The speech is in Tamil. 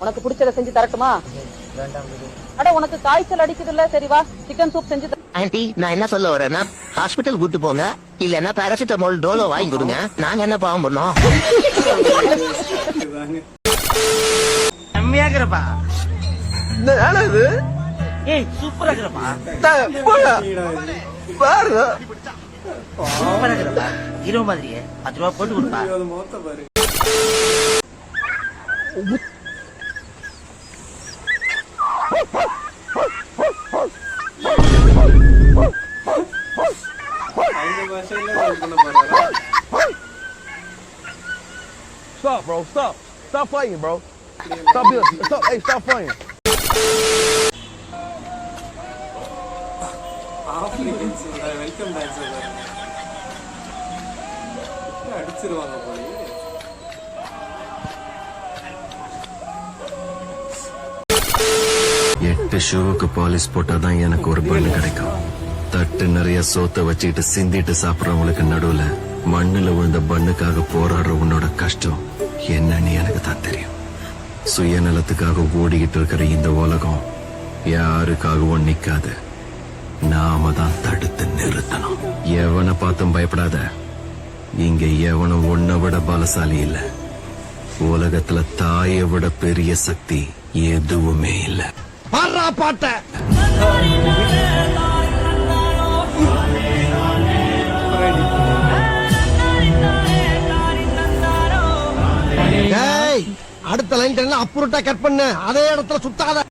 உனக்கு பிடிச்சத செஞ்சு தரட்டுமா? அட உனக்கு காய்ச்சல் அடிக்குது இல்ல, சரி வா சிக்கன் சூப் செஞ்சு ஆன்ட்டி, நான் என்ன சொல்ல வரேன்னா ஹாஸ்பிட்டல் கூட்டு போங்க, இல்லன்னா பாராசிட்டமால் டோலோ வாங்கி கொடுங்க. நாங்க என்ன பாவம் பண்ணோம்? செம்மையாகிறப்பா. ஏய் சூப்பரா இருக்கிறப்பா. சூப்பரா இருக்கிறப்பா. ஹீரோ மாதிரியே 10 ரூபா போட்டு கொடுப்பா. Stop, bro. Stop. Stop fighting, bro. Stop doing. Stop. Hey, stop fighting. ஆப்ளிகன்ஸ் வெல்கம் டான்ஸ் அடிச்சிருவாங்க போல. 8 ஷூவுக்கு பாலிஷ் போட்டாதான் எனக்கு ஒரு பண்ணு கிடைக்கும். தட்டு நிறைய சோத்த வச்சுக்கிட்டு சிந்திட்டு சாப்பிடறவங்களுக்கு நடுவுல மண்ணுல விழுந்த பண்ணுக்காக போராடுற உன்னோட கஷ்டம் என்னன்னு எனக்கு தான் தெரியும். சுயநலத்துக்காக ஓடிக்கிட்டு இருக்கிற இந்த உலகம் யாருக்காகவும் நிக்காது. நாம தான் தடுத்து நிறுத்தணும். எவனை பார்த்தும் பயப்படாத. இங்க எவனும் உன்னை விட பலசாலி இல்ல. உலகத்துல தாயை விட பெரிய சக்தி எதுவுமே இல்ல. பாடுறா பாட்ட. அடுத்த லைன் அப்புறட்டா கட் பண்ணு. அதே இடத்துல சுத்தாத.